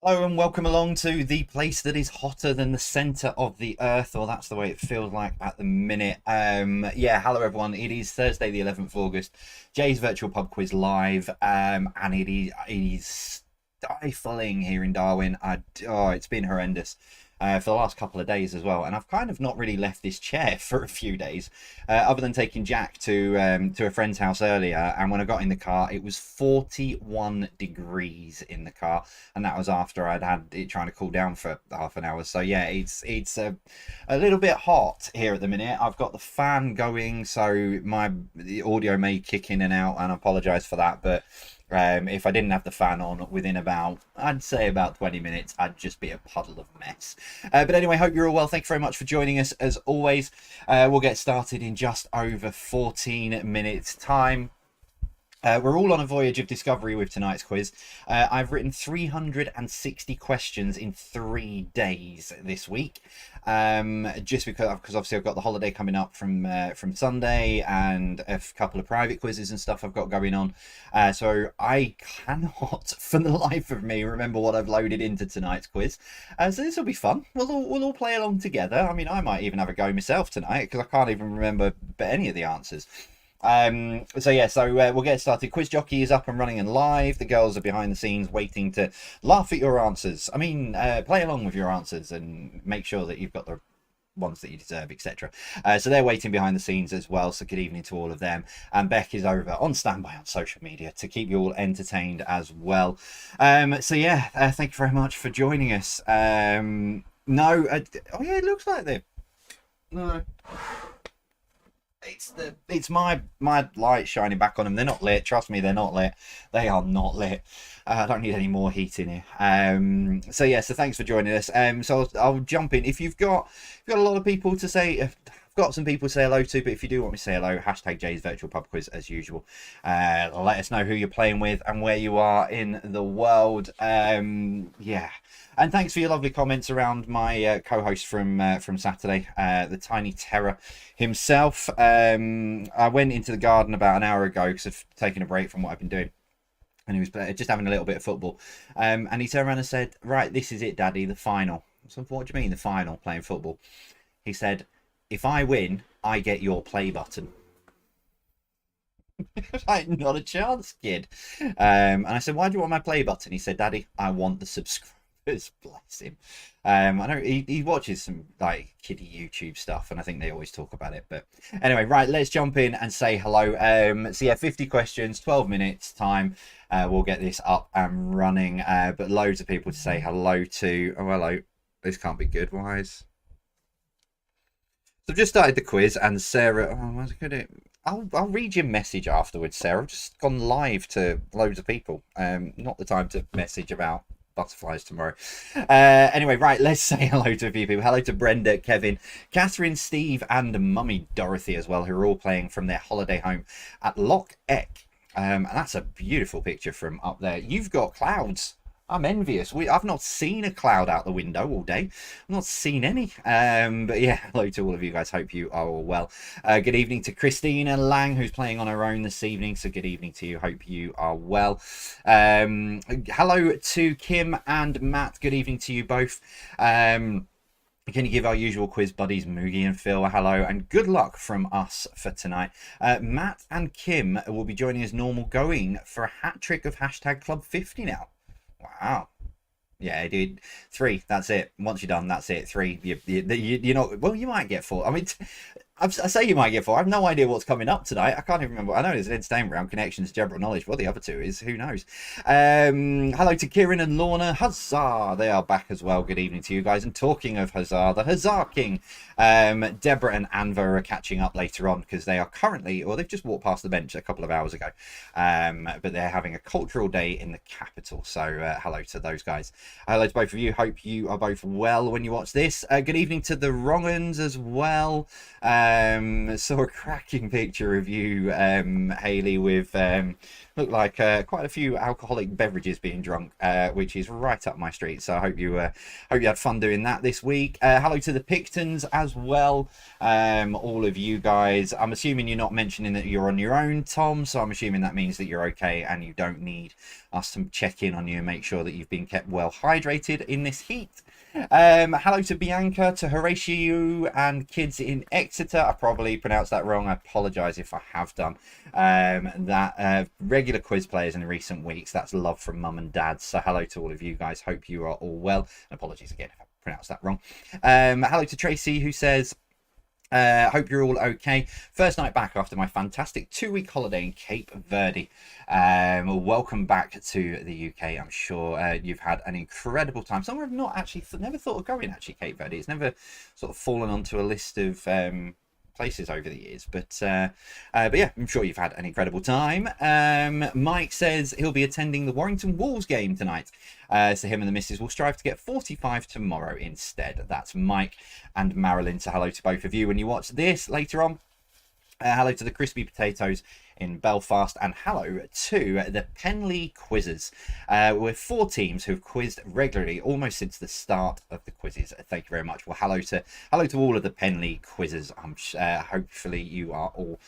Hello and welcome along to the place that is hotter than the center of the earth, or that's the way it feels like at the minute. Yeah, hello everyone. It is Thursday, the 11th of August. Jay's virtual pub quiz live, and it is stifling here in Darwin. Oh, it's been horrendous. For the last couple of days as well, and I've kind of not really left this chair for a few days, other than taking Jack to a friend's house earlier. And when I got in the car, it was 41 degrees in the car, and that was after I'd had it trying to cool down for half an hour. So yeah, it's a little bit hot here at the minute. I've got the fan going, so the audio may kick in and out, and I apologise for that, but if I didn't have the fan on within I'd say about 20 minutes, I'd just be a puddle of mess. But anyway, hope you're all well. Thank you very much for joining us as always. We'll get started in just over 14 minutes time. We're all on a voyage of discovery with tonight's quiz. I've written 360 questions in 3 days this week, just because obviously I've got the holiday coming up from Sunday, and a couple of private quizzes and stuff I've got going on. So I cannot, for the life of me, remember what I've loaded into tonight's quiz. So this will be fun. We'll all play along together. I mean, I might even have a go myself tonight because I can't even remember any of the answers. So we'll get started. Quiz Jockey is up and running and live. The girls are behind the scenes waiting to laugh at your answers. I mean, play along with your answers and make sure that you've got the ones that you deserve, etc. So they're waiting behind the scenes as well, so good evening to all of them. And Beck is over on standby on social media to keep you all entertained as well. Thank you very much for joining us. Oh yeah, it looks like they're no, it's my light shining back on them. They're not lit. Trust me, they're not lit. They are not lit. I don't need any more heat in here. So thanks for joining us. So I'll jump in. If you've got a lot of people to say, I've got some people to say hello to, but if you do want me to say hello, hashtag Jay's virtual pub quiz as usual. Let us know who you're playing with and where you are in the world. Yeah. And thanks for your lovely comments around my co-host from Saturday, the Tiny Terror himself. I went into the garden about an hour ago because I've taken a break from what I've been doing, and he was just having a little bit of football. And he turned around and said, "Right, this is it, Daddy, the final." So what do you mean the final? Playing football? He said, "If I win, I get your play button." Like, not a chance, kid. And I said, "Why do you want my play button?" He said, "Daddy, I want the subscribers." Bless him. I know he watches some like kiddie YouTube stuff, and I think they always talk about it. But anyway, right, let's jump in and say hello. 50 questions, 12 minutes time. We'll get this up and running. But loads of people to say hello to. Oh, hello. This can't be good. Why is... So I've just started the quiz, and Sarah. Oh, I'll read your message afterwards, Sarah. I've just gone live to loads of people. Not the time to message about butterflies tomorrow. Anyway, right, let's say hello to a few people. Hello to Brenda, Kevin, Catherine, Steve, and Mummy Dorothy as well, who are all playing from their holiday home at Loch Eck. And that's a beautiful picture from up there. You've got clouds. I'm envious. I've not seen a cloud out the window all day. I've not seen any. But yeah, hello to all of you guys. Hope you are all well. Good evening to Christina Lang, who's playing on her own this evening. So good evening to you. Hope you are well. Hello to Kim and Matt. Good evening to you both. Can you give our usual quiz buddies, Moogie and Phil, a hello, and good luck from us for tonight. Matt and Kim will be joining us normal, going for a hat trick of hashtag Club 50 now. Wow. Yeah, dude. 3. That's it. Once you're done, that's it. 3. You're not. Well, you might get 4. I mean, I say you might get 4. I have no idea what's coming up tonight. I can't even remember. I know there's an entertainment round, connections, general knowledge. What the other 2 is, who knows? Hello to Kieran and Lorna. Huzzah! They are back as well. Good evening to you guys. And talking of Huzzah, the Huzzah King. Deborah and Anva are catching up later on because they are currently, or they've just walked past the bench a couple of hours ago. But they're having a cultural day in the capital. So hello to those guys. Hello to both of you. Hope you are both well when you watch this. Good evening to the Wrong'uns as well. Saw a cracking picture of you, Hayley, with looked like quite a few alcoholic beverages being drunk, which is right up my street. So I hope you had fun doing that this week. Hello to the Pictons as well, all of you guys. I'm assuming you're not mentioning that you're on your own, Tom, so I'm assuming that means that you're okay and you don't need us to check in on you and make sure that you've been kept well hydrated in this heat. Hello to Bianca, to Horatio and kids in Exeter. I probably pronounced that wrong. I apologise if I have done. Regular quiz players in recent weeks. That's love from mum and dad. So hello to all of you guys. Hope you are all well. And apologies again if I pronounced that wrong. Hello to Tracy, who says, hope you're all okay. First night back after my fantastic 2-week holiday in Cape Verde. Welcome back to the UK. I'm sure you've had an incredible time. Somewhere I've not actually never thought of going, actually, Cape Verde. It's never sort of fallen onto a list of places over the years, but yeah, I'm sure you've had an incredible time. Mike says he'll be attending the Warrington Wolves game tonight, so him and the missus will strive to get 45 tomorrow instead. That's Mike and Marilyn, so hello to both of you when you watch this later on. Hello to the Crispy Potatoes in Belfast, and hello to the Penley Quizzers. We're 4 teams who've quizzed regularly almost since the start of the quizzes. Thank you very much. Well, hello to all of the Penley Quizzers. Hopefully you are all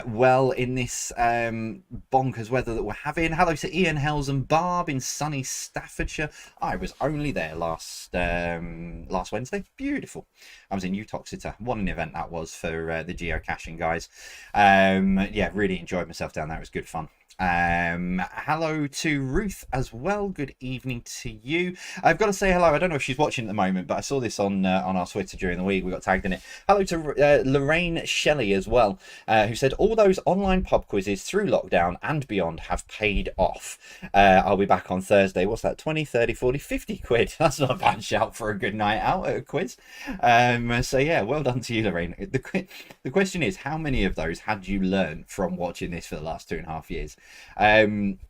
well in this bonkers weather that we're having. Hello to Ian, Hells and Barb in sunny Staffordshire. I was only there last Wednesday. Beautiful. I was in Utoxeter. What an event that was for the geocaching guys. Yeah, really enjoyed myself down there. It was good fun. Hello to Ruth as well. Good evening to you. I've got to say hello. I don't know if she's watching at the moment, but I saw this on our Twitter during the week. We got tagged in it. Hello to Lorraine Shelley as well, who said all those online pub quizzes through lockdown and beyond have paid off. I'll be back on Thursday. What's that? 20, 30, 40, 50 quid. That's not a bad shout for a good night out at a quiz. So yeah, well done to you, Lorraine. The question is, how many of those had you learned from watching this for the last 2.5 years?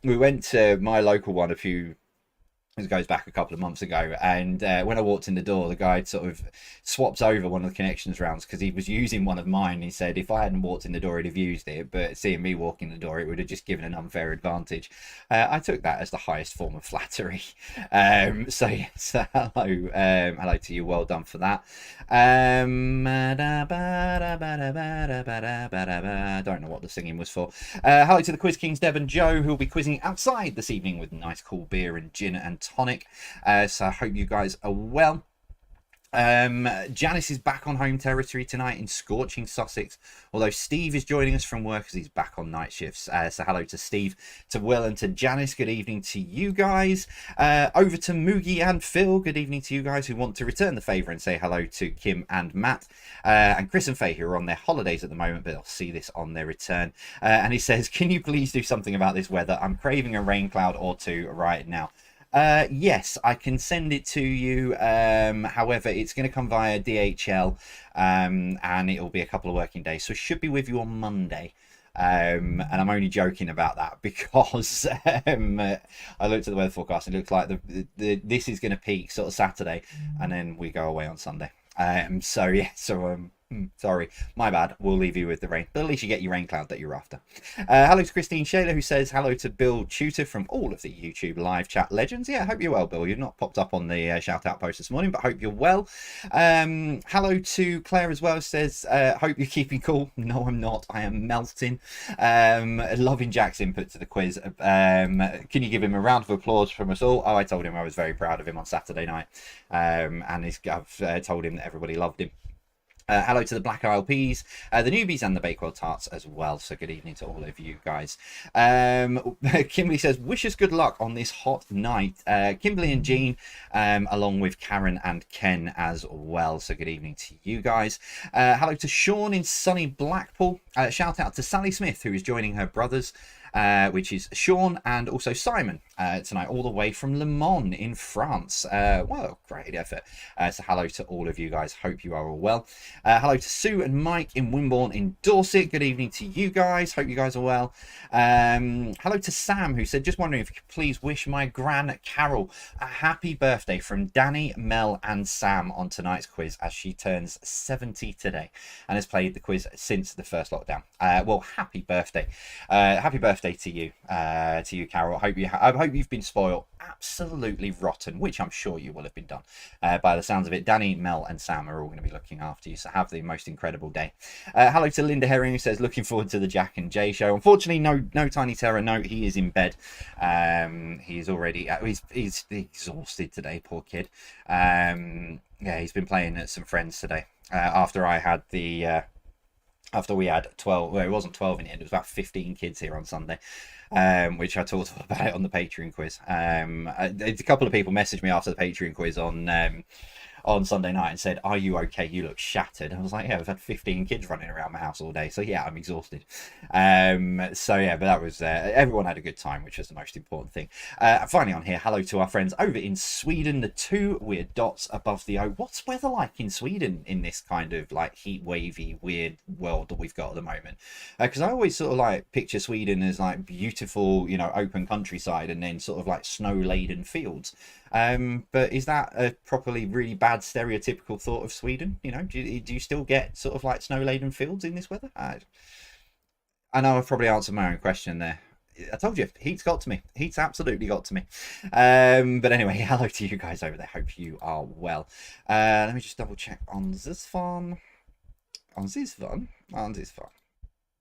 We went to my local one it goes back a couple of months ago, and when I walked in the door, the guy sort of swapped over one of the connections rounds because he was using one of mine. He said if I hadn't walked in the door, he'd have used it, but seeing me walk in the door, it would have just given an unfair advantage. I took that as the highest form of flattery. So yes, hello to you. Well done for that. I don't know what the singing was for. Hello to the Quiz Kings, Deb and Joe, who will be quizzing outside this evening with nice cool beer and gin and tonic. So I hope you guys are well. Janice is back on home territory tonight in scorching Sussex, although Steve is joining us from work as he's back on night shifts. So hello to Steve, to Will and to Janice. Good evening to you guys. Over to Moogie and Phil. Good evening to you guys who want to return the favour and say hello to Kim and Matt, and Chris and Faye, who are on their holidays at the moment, but they'll see this on their return. And he says, can you please do something about this weather? I'm craving a rain cloud or two right now. Yes, I can send it to you. However, it's going to come via DHL, and it'll be a couple of working days, so it should be with you on Monday. And I'm only joking about that because I looked at the weather forecast and it looks like this is going to peak sort of Saturday, and then we go away on Sunday. Sorry, my bad. We'll leave you with the rain, but at least you get your rain cloud that you're after. Hello to Christine Shayler, who says hello to Bill Tutor from all of the YouTube live chat legends. Yeah, I hope you're well, Bill. You've not popped up on the shout out post this morning, but hope you're well. Hello to Claire as well, says hope you're keeping cool. No, I'm not. I am melting. Loving Jack's input to the quiz. Can you give him a round of applause from us all? Oh, I told him I was very proud of him on Saturday night, and I've told him that everybody loved him. Hello to the Black Isle Peas, the Newbies and the Bakewell Tarts as well. So good evening to all of you guys. Kimberly says, wish us good luck on this hot night. Kimberly and Jean, along with Karen and Ken as well. So good evening to you guys. Hello to Sean in sunny Blackpool. Shout out to Sally Smith, who is joining her brothers, which is Sean and also Simon, tonight, all the way from Le Mans in France. Well, great effort. So hello to all of you guys. Hope you are all well. Hello to Sue and Mike in Wimborne in Dorset. Good evening to you guys. Hope you guys are well. Hello to Sam, who said, just wondering if you could please wish my Gran Carol a happy birthday from Danny, Mel and Sam on tonight's quiz, as she turns 70 today and has played the quiz since the first lockdown. Well, happy birthday. Happy birthday to you, Carol. I hope you've been spoiled absolutely rotten, which I'm sure you will have been done by the sounds of it. Danny, Mel and Sam are all going to be looking after you, so have the most incredible day. Hello to Linda Herring, who says looking forward to the Jack and Jay show. Unfortunately, no Tiny Terror. No, he is in bed. He's already he's exhausted today, poor kid. Yeah, he's been playing at some friends today after I had the after we had 12, well, it wasn't 12 in the end, it was about 15 kids here on Sunday, which I talked about it on the Patreon quiz. A couple of people messaged me after the Patreon quiz on Sunday night and said, are you okay? You look shattered. I was like, yeah, we've had 15 kids running around my house all day, so yeah, I'm exhausted. So yeah, but that was everyone had a good time, which was the most important thing. Finally on here, hello to our friends over in Sweden, the two weird dots above the O. What's weather like in Sweden in this kind of like heat wavy weird world that we've got at the moment? Because I always sort of like picture Sweden as like beautiful, you know, open countryside and then sort of like snow laden fields. But is that a properly really bad stereotypical thought of Sweden? You know, do you still get sort of like snow-laden fields in this weather? I know I've probably answered my own question there. I told you, heat's got to me. Heat's absolutely got to me. But anyway, hello to you guys over there. Hope you are well. Let me just double check on this one. On this one.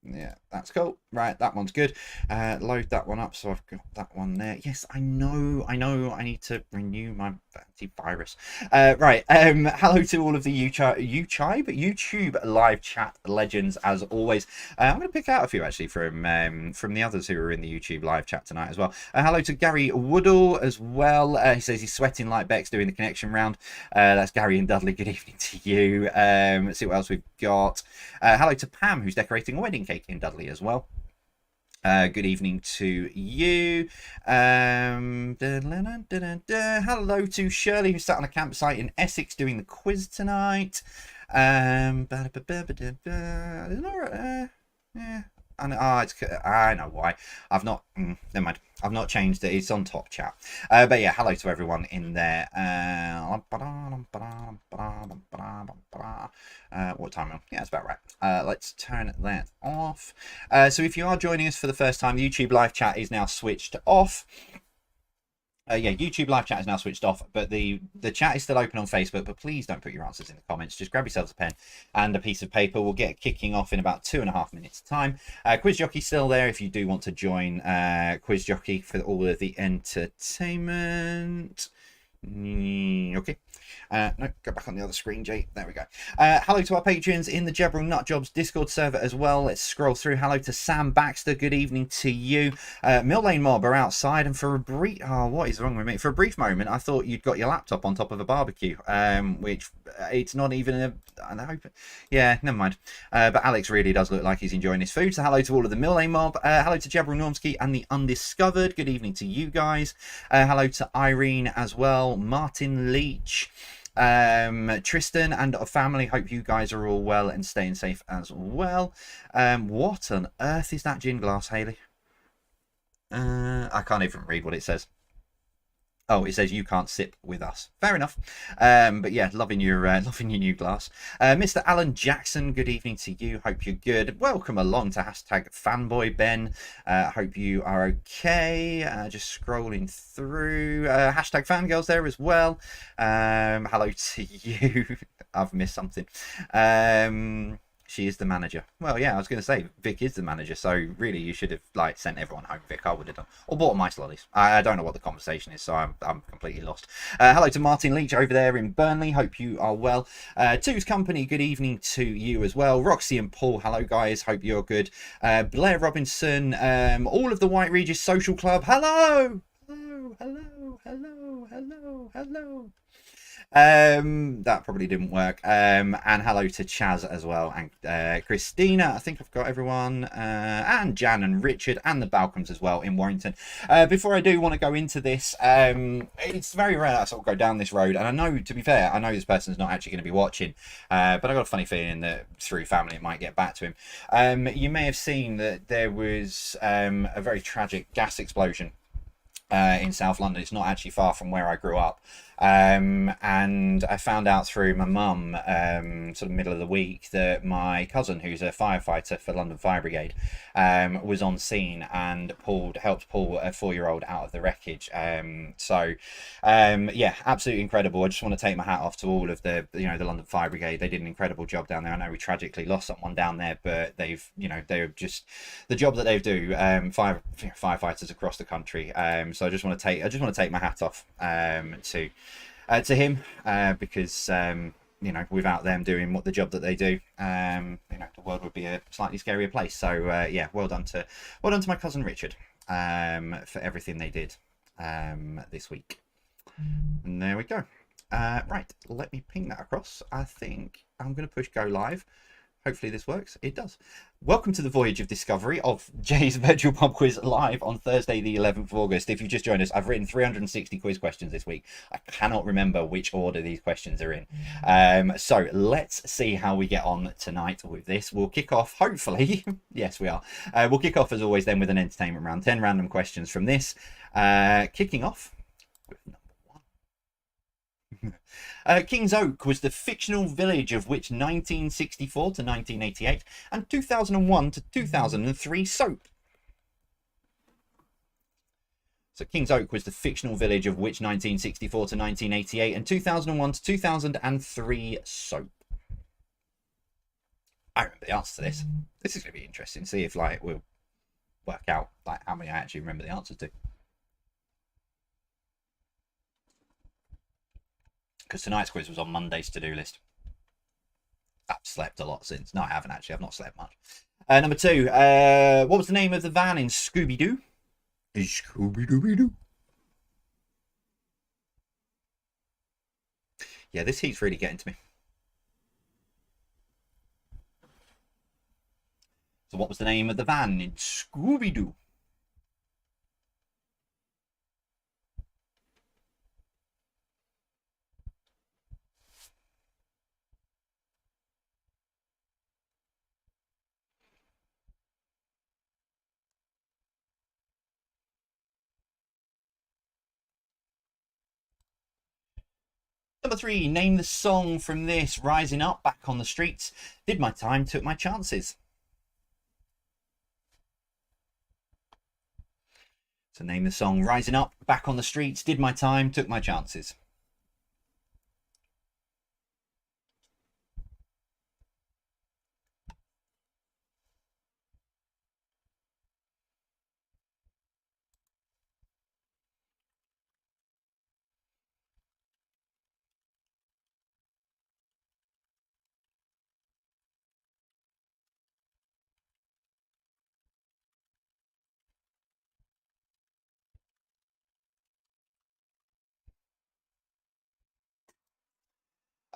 Yeah, that's cool. Right, that one's good. Load that one up, so I've got that one there. Yes, I know. I need to renew my antivirus. Right. Hello to all of the YouTube live chat legends, as always. I'm going to pick out a few actually from the others who are in the YouTube live chat tonight as well. Hello to Gary Woodall as well. He says he's sweating like Bex doing the connection round. That's Gary and Dudley. Good evening to you. Let's see what else we've got. Hello to Pam, who's decorating a wedding cake in Dudley as well. Good evening to you. Hello to Shirley, who's sat on a campsite in Essex doing the quiz tonight. Yeah. I know why. I've not. Never mind. I've not changed it. It's on top chat. But yeah, hello to everyone in there. What time? Yeah, that's about right. Let's turn that off. So if you are joining us for the first time, YouTube live chat is now switched off. Yeah, YouTube live chat is now switched off, but the chat is still open on Facebook. But please don't put your answers in the comments. Just grab yourselves a pen and a piece of paper. We'll get kicking off in about 2.5 minutes time. Quiz Jockey's still there if you do want to join Quiz Jockey for all of the entertainment. Okay. No, go back on the other screen, Jay. There we go. Hello to our patrons in the Jebral Nutjobs Discord server as well. Let's scroll through. Hello to Sam Baxter. Good evening to you. Mill Lane Mob are outside, and for a brief... Oh, what is wrong with me? For a brief moment, I thought you'd got your laptop on top of a barbecue, which it's not even a... Yeah, never mind. But Alex really does look like he's enjoying his food. So hello to all of the Mill Lane Mob. Hello to Jebral Normski and the Undiscovered. Good evening to you guys. Hello to Irene as well. Martin Leach. Tristan and family, hope you guys are all well and staying safe as well. What on earth is that gin glass, Haley? I can't even read what it says. Oh, it says you can't sip with us. Fair enough. But yeah, loving your new glass. Mr. Alan Jackson, good evening to you. Hope you're good. Welcome along to #fanboy Ben. Hope you are okay. Just scrolling through. #fangirls there as well. Hello to you. I've missed something. She is the manager. Well, yeah, I was going to say Vic is the manager, so really you should have like sent everyone home, Vic. I would have done, or bought my lollies. I don't know what the conversation is, so I'm completely lost. Hello to Martin Leach over there in Burnley. Hope you are well. Two's Company, good evening to you as well. Roxy and Paul, hello guys. Hope you're good. Blair Robinson, all of the White Regis Social Club. Hello, hello, hello, hello, hello, hello. That probably didn't work. And hello to Chaz as well, and Christina. I think I've got everyone, and Jan and Richard and the Balcombs as well in Warrington. Before I do want to go into this, it's very rare that I sort of go down this road, and I know, to be fair, I know this person's not actually going to be watching, but I got a funny feeling that through family it might get back to him. You may have seen that there was a very tragic gas explosion in South London. It's not actually far from where I grew up. And I found out through my mum, sort of middle of the week, that my cousin, who's a firefighter for London Fire Brigade, was on scene and helped pull a 4-year-old out of the wreckage. Yeah, absolutely incredible. I just want to take my hat off to all of the London Fire Brigade. They did an incredible job down there. I know we tragically lost someone down there, but they're just the job that they do. Firefighters across the country. So I just want to take my hat off to him, because without them doing the job that they do, the world would be a slightly scarier place. So yeah, well done to my cousin Richard, for everything they did this week. And there we go. Right, let me ping that across. I think I'm going to push go live. Hopefully this works. It does. Welcome to the voyage of discovery of Jay's virtual pub quiz live on Thursday the 11th of August. If you've just joined us, I've written 360 quiz questions this week. I cannot remember which order these questions are in. So let's see how we get on tonight with this. We'll kick off, hopefully. Yes, we are. We'll kick off as always then with an entertainment round. 10 random questions from this. Kicking off with King's Oak was the fictional village of which 1964 to 1988 and 2001 to 2003 soap? So King's Oak was the fictional village of which 1964 to 1988 and 2001 to 2003 soap? I remember the answer to this. This is going to be interesting. See if we'll work out how many I actually remember the answers to. Because tonight's quiz was on Monday's to-do list. I've slept a lot since. No, I haven't actually. I've not slept much. Number 2. What was the name of the van in Scooby-Doo? Scooby-Dooby-Doo. Yeah, this heat's really getting to me. So what was the name of the van in Scooby-Doo? Number 3, name the song from this. Rising Up, Back on the Streets. Did my time, took my chances. So name the song. Rising Up, Back on the Streets. Did my time, took my chances.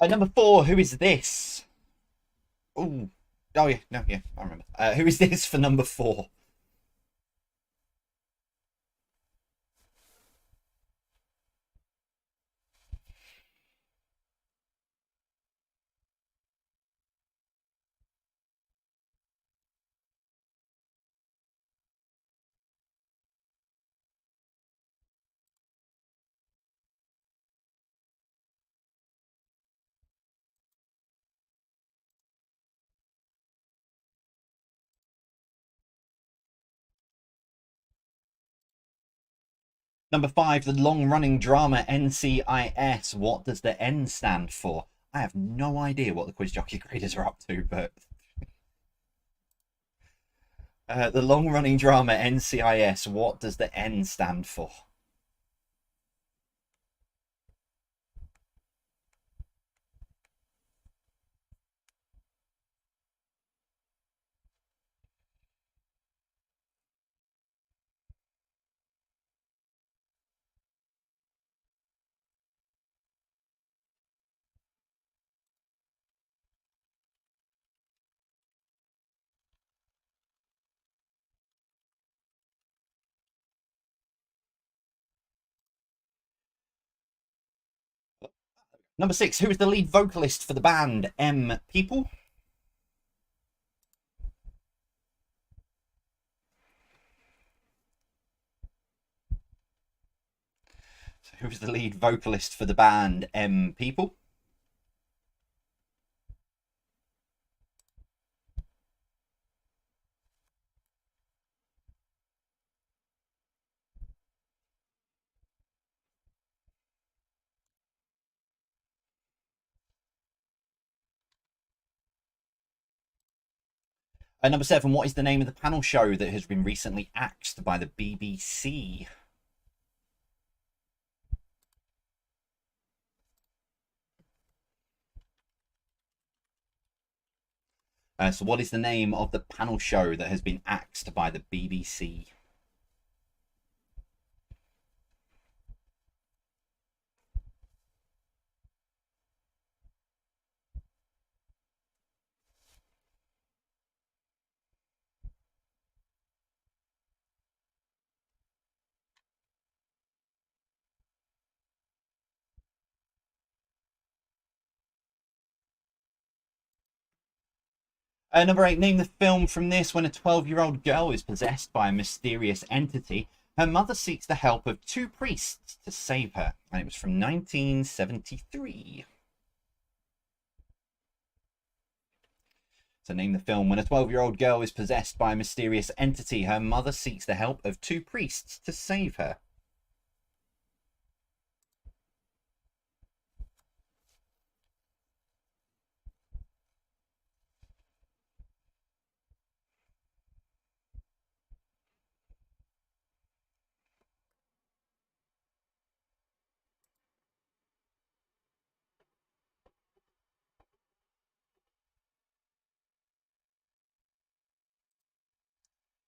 Number 4, who is this? Oh, yeah, no, yeah, I remember. Who is this for number 4? Number 5, the long-running drama NCIS. What does the N stand for? I have no idea what the quiz jockey graders are up to, but the long-running drama NCIS. What does the N stand for? Number 6, who is the lead vocalist for the band People? So who is the lead vocalist for the band People? Number 7, what is the name of the panel show that has been recently axed by the BBC? So what is the name of the panel show that has been axed by the BBC? Number 8, name the film from this. When a 12-year-old girl is possessed by a mysterious entity, her mother seeks the help of 2 priests to save her. And it was from 1973. So name the film. When a 12-year-old girl is possessed by a mysterious entity, her mother seeks the help of 2 priests to save her.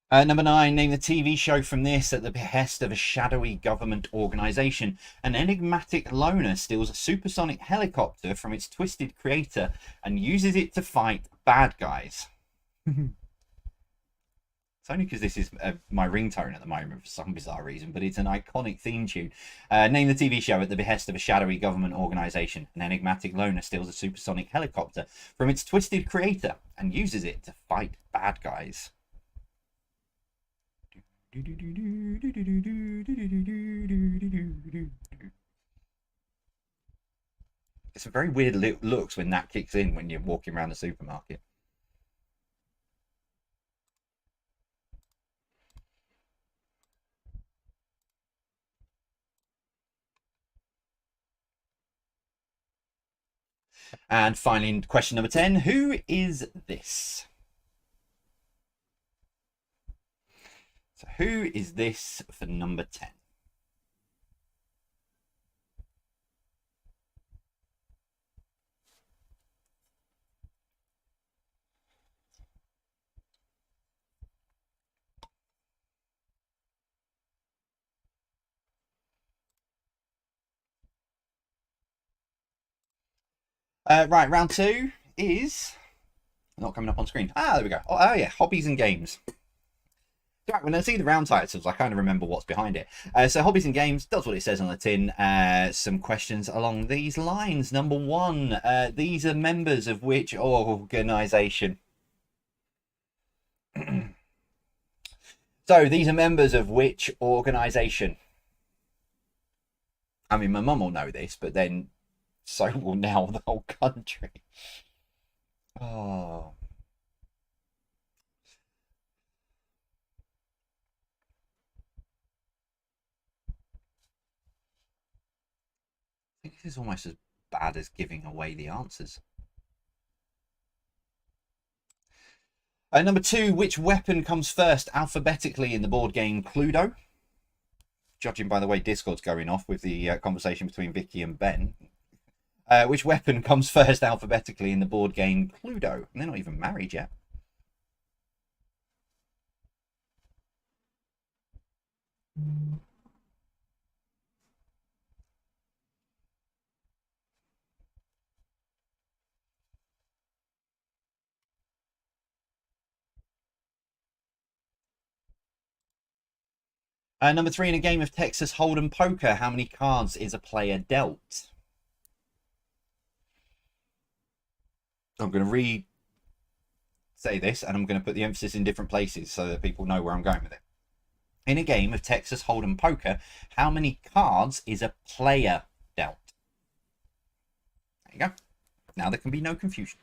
Number 9, name the TV show from this. At the behest of a shadowy government organisation, an enigmatic loner steals a supersonic helicopter from its twisted creator and uses it to fight bad guys. It's only because this is my ringtone at the moment for some bizarre reason, but it's an iconic theme tune. Name the TV show. At the behest of a shadowy government organisation, an enigmatic loner steals a supersonic helicopter from its twisted creator and uses it to fight bad guys. It's a very weird looks when that kicks in when you're walking around the supermarket. And finally, question number 10, who is this? So who is this for number 10? Right, round 2 is not coming up on screen. There we go. Oh yeah, hobbies and games. Right, when I see the round titles, I kind of remember what's behind it. So hobbies and games does what it says on the tin. Some questions along these lines. Number 1, these are members of which organisation? So these are members of which organisation? I mean, my mum will know this, but then so will now the whole country. Oh. I think this is almost as bad as giving away the answers. Number 2, which weapon comes first alphabetically in the board game Cluedo? Judging by the way Discord's going off with the conversation between Vicky and Ben. Which weapon comes first alphabetically in the board game Cluedo? And they're not even married yet. Number 3, in a game of Texas Hold'em poker, how many cards is a player dealt? I'm going to say this, and I'm going to put the emphasis in different places so that people know where I'm going with it. In a game of Texas Hold'em poker, how many cards is a player dealt? There you go. Now there can be no confusion.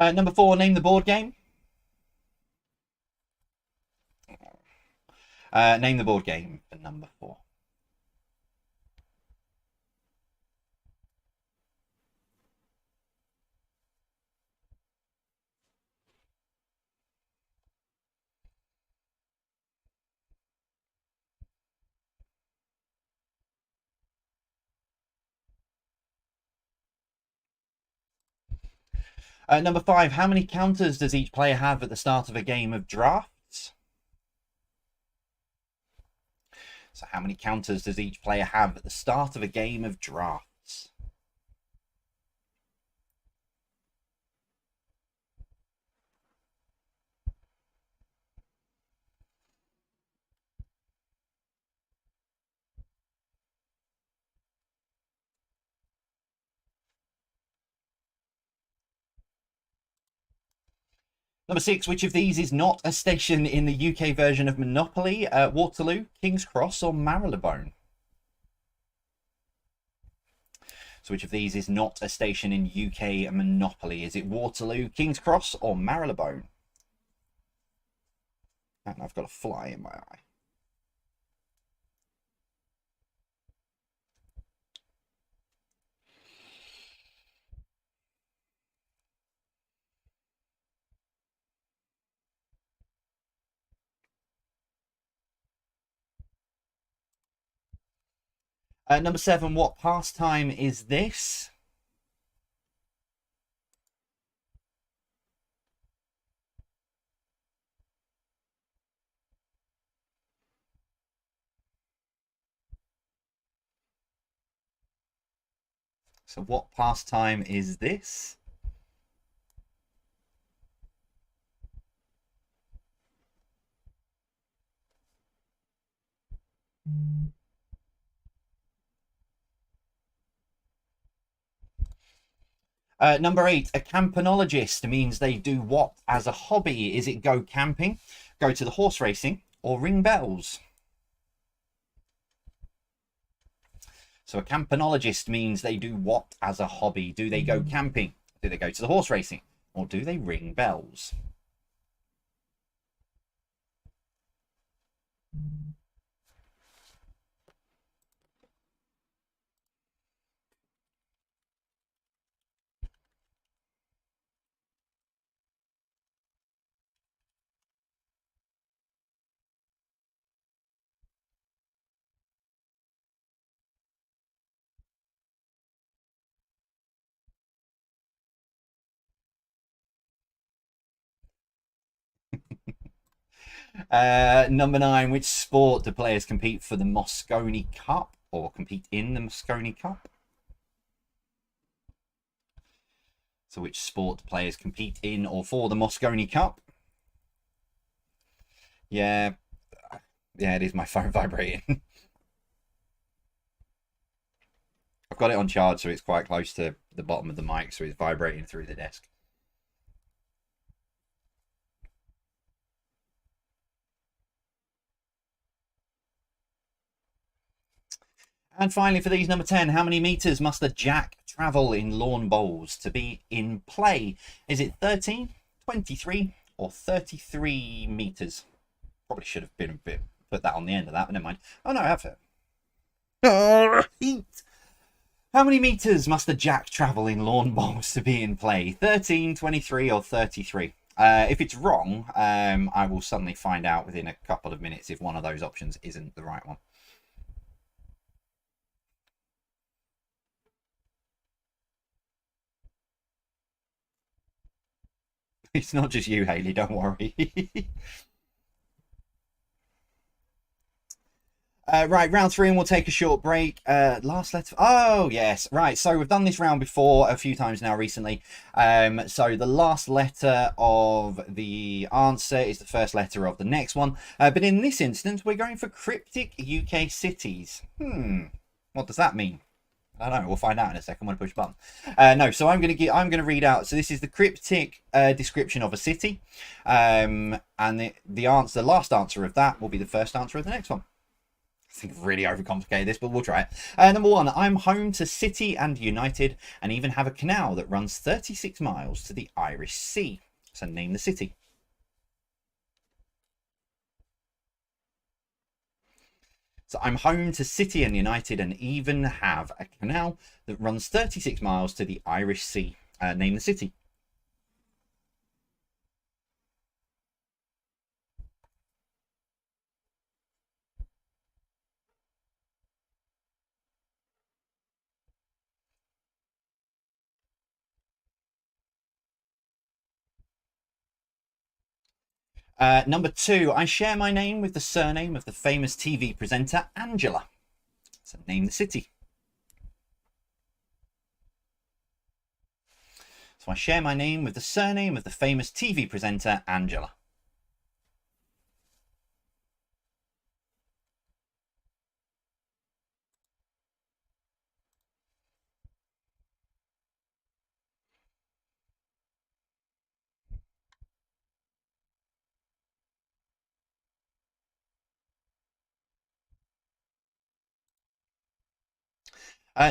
Number 4, name the board game. Name the board game for number 4. Number 5, how many counters does each player have at the start of a game of drafts? So how many counters does each player have at the start of a game of drafts? Number 6, which of these is not a station in the UK version of Monopoly? Waterloo, King's Cross, or Marylebone? So which of these is not a station in UK Monopoly? Is it Waterloo, King's Cross, or Marylebone? And I've got a fly in my eye. Number 7, what pastime is this? So what pastime is this? Number 8, a campanologist means they do what as a hobby? Is it go camping, go to the horse racing, or ring bells? So a campanologist means they do what as a hobby? Do they go camping? Do they go to the horse racing? Or do they ring bells? Number 9, which sport do players compete for the Mosconi Cup or compete in the Mosconi Cup? So which sport do players compete in or for the Mosconi Cup? Yeah, it is my phone vibrating. I've got it on charge, so it's quite close to the bottom of the mic, so it's vibrating through the desk. And finally, for these, number 10, how many meters must the jack travel in lawn bowls to be in play? Is it 13, 23, or 33 meters? Probably should have been a bit put that on the end of that, but never mind. Oh no, I have it. How many meters must the jack travel in lawn bowls to be in play? 13, 23, or 33? If it's wrong, I will suddenly find out within a couple of minutes if one of those options isn't the right one. It's not just you, Haley, don't worry. Right, round three, and we'll take a short break. Last letter. Oh, yes. Right, so we've done this round before a few times now recently. So the last letter of the answer is the first letter of the next one. But in this instance, we're going for cryptic UK cities. What does that mean? I don't know. We'll find out in a second when I push a button. No, so I'm gonna read out. So this is the cryptic description of a city, and the answer, the last answer of that will be the first answer of the next one. I think I've really overcomplicated this, but we'll try it. Number one, I'm home to City and United, and even have a canal that runs 36 miles to the Irish Sea. So name the city. So I'm home to City and United, and even have a canal that runs 36 miles to the Irish Sea. Name the city. Number two, I share my name with the surname of the famous TV presenter Angela. So name the city. So I share my name with the surname of the famous TV presenter Angela.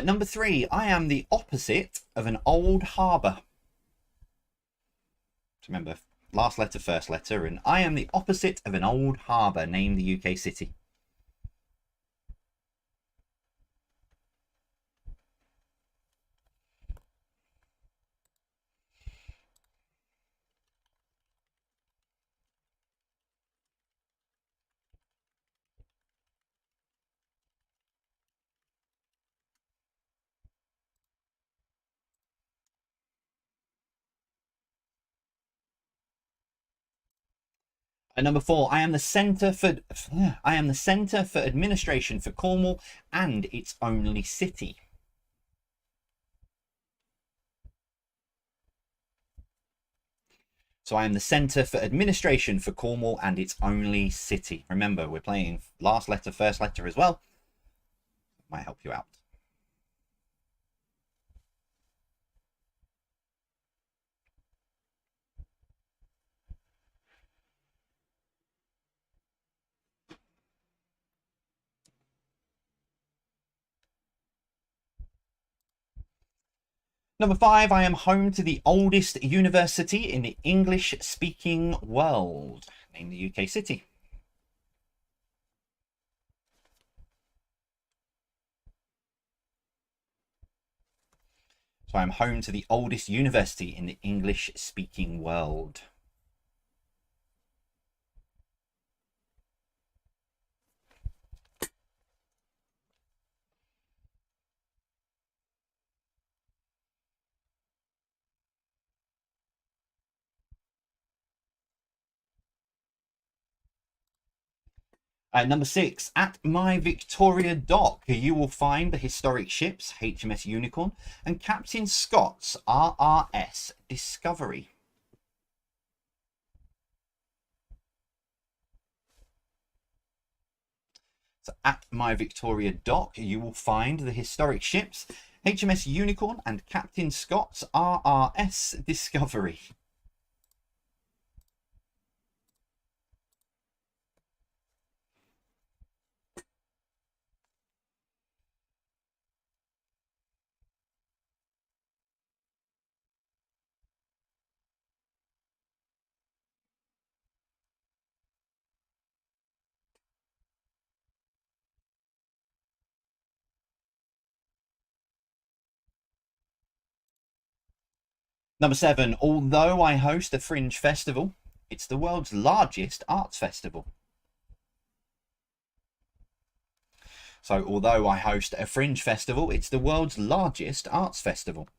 Number three, I am the opposite of an old harbour. Remember, last letter, first letter, and I am the opposite of an old harbour. Name the UK city. Number four, I am the centre for administration for Cornwall and its only city. So I am the centre for administration for Cornwall and its only city. Remember, we're playing last letter, first letter as well. Might help you out. Number five, I am home to the oldest university in the English-speaking world. Name the UK city. So I'm home to the oldest university in the English-speaking world. Number six, at my Victoria Dock, you will find the historic ships HMS Unicorn and Captain Scott's RRS Discovery. So at my Victoria Dock, you will find the historic ships HMS Unicorn and Captain Scott's RRS Discovery. Number seven, although I host a fringe festival, it's the world's largest arts festival. So although I host a fringe festival, it's the world's largest arts festival.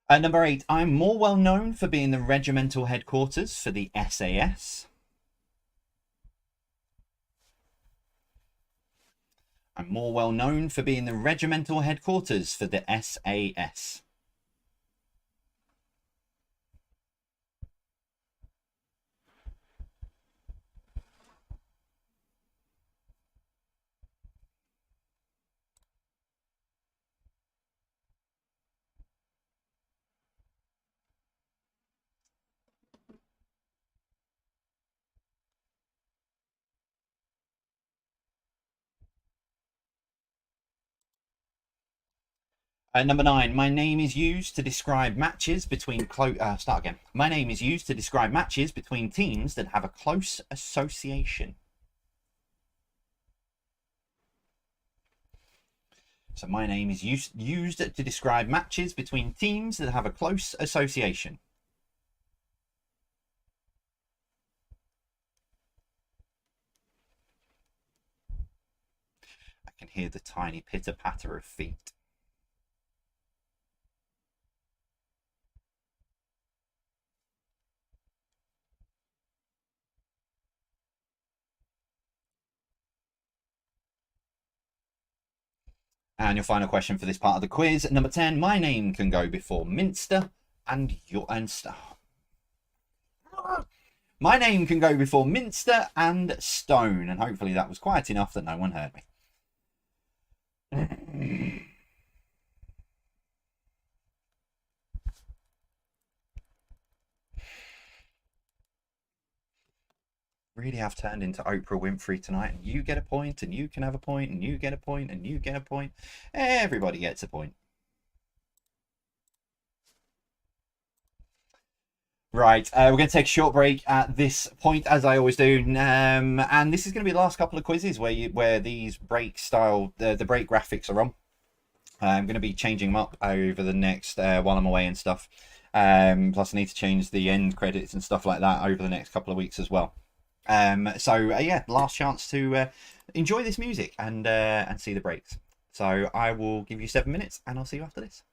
Number 8, I'm more well known for being the regimental headquarters for the SAS. I'm more well known for being the regimental headquarters for the SAS. Number 9, my name is used to describe matches between start again. My name is used to describe matches between teams that have a close association. So my name is used to describe matches between teams that have a close association. I can hear the tiny pitter-patter of feet. And your final question for this part of the quiz, number 10, my name can go before Minster and my name can go before Minster and Stone. And hopefully that was quiet enough that no one heard me. Really have turned into Oprah Winfrey tonight, and you get a point, and you can have a point, and you get a point, and you get a point. Everybody gets a point. Right, we're going to take a short break at this point, as I always do, and this is going to be the last couple of quizzes where these break style, the break graphics are on. I'm going to be changing them up over the next while I'm away and stuff. Plus, I need to change the end credits and stuff like that over the next couple of weeks as well. Yeah, last chance to enjoy this music and see the breaks. So I will give you 7 minutes, and I'll see you after this.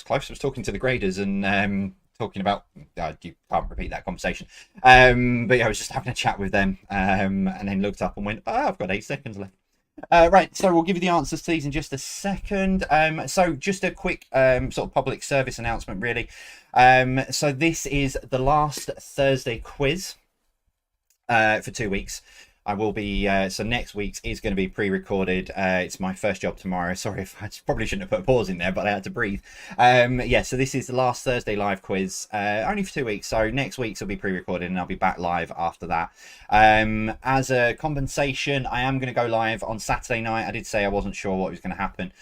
close. I was talking to the graders and talking about you can't repeat that conversation. But yeah, I was just having a chat with them, and then looked up and went, "Oh, I've got 8 seconds left." Right, so we'll give you the answers to these in just a second. So just a quick sort of public service announcement, really. So this is the last Thursday quiz for 2 weeks. I will be so next week's is going to be pre-recorded. It's my first job tomorrow. Sorry if I probably shouldn't have put a pause in there, but I had to breathe. Yeah, so this is the last Thursday live quiz, only for 2 weeks. So next week's will be pre-recorded, and I'll be back live after that. As a compensation, I am going to go live on Saturday night. I did say I wasn't sure what was going to happen,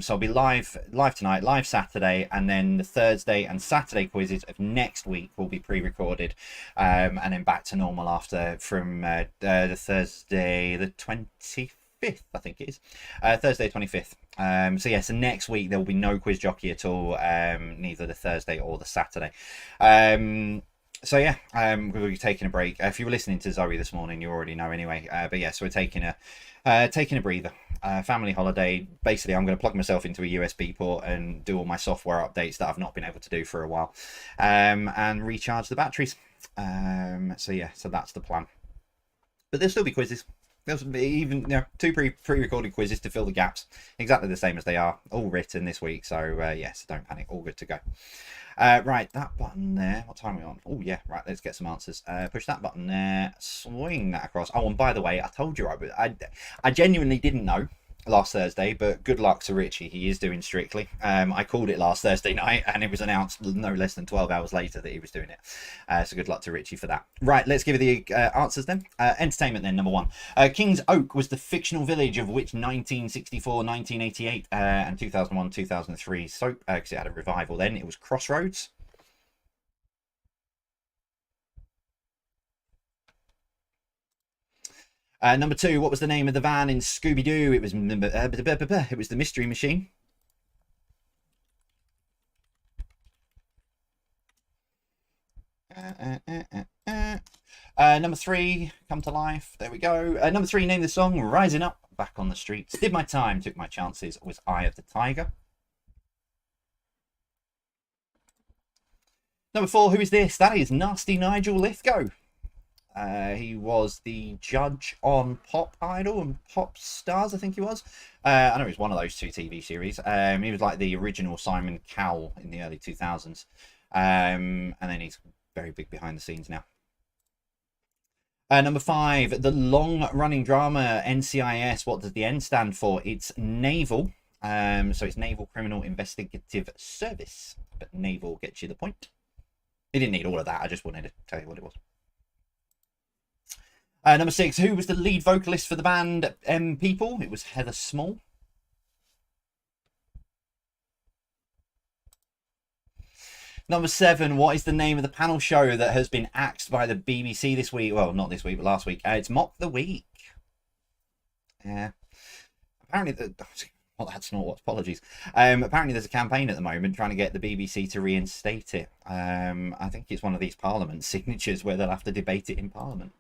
so I'll be live tonight, live Saturday, and then the Thursday and Saturday quizzes of next week will be pre-recorded, and then back to normal after from the Thursday the 25th, I think it is. Thursday 25th. So yeah, so next week there will be no quiz jockey at all, neither the Thursday or the Saturday. So yeah, we'll be taking a break. If you were listening to Zoe this morning, you already know anyway. But yeah, so we're taking a breather, family holiday. Basically, I'm going to plug myself into a USB port and do all my software updates that I've not been able to do for a while, and recharge the batteries. So yeah, so that's the plan. But there'll still be quizzes. There'll be even 2 pre-recorded quizzes to fill the gaps, exactly the same as they are, all written this week. So yes, don't panic, all good to go. Right, that button there. What time are we on? Oh yeah, right. Let's get some answers. Push that button there. Swing that across. Oh, and by the way, I told you I genuinely didn't know last Thursday, but good luck to Richie. He is doing Strictly. I called it last Thursday night, and it was announced no less than 12 hours later that he was doing it. So good luck to Richie for that. Right, let's give you the answers then. Entertainment then, number 1. King's Oak was the fictional village of which 1964, 1988, and 2001, 2003 soap, because it had a revival then. It was Crossroads. Number 2, what was the name of the van in Scooby-Doo? It was the Mystery Machine. Number 3, Come to Life. There we go. Number 3, name the song Rising Up, Back on the Streets. Did My Time, Took My Chances, was Eye of the Tiger. Number 4, who is this? That is Nasty Nigel Lithgow. He was the judge on Pop Idol and Pop Stars, I think he was. I know he was one of those 2 TV series. He was like the original Simon Cowell in the early 2000s. And then he's very big behind the scenes now. Number 5, the long-running drama NCIS. What does the N stand for? It's Naval. So it's Naval Criminal Investigative Service. But Naval gets you the point. You didn't need all of that. I just wanted to tell you what it was. Number 6, who was the lead vocalist for the band People? It was Heather Small. Number 7, what is the name of the panel show that has been axed by the BBC this week? Well, not this week, but last week. It's Mock the Week. Yeah. Apparently, well, that's not what. Apologies. Apparently, there's a campaign at the moment trying to get the BBC to reinstate it. I think it's one of these Parliament signatures where they'll have to debate it in Parliament.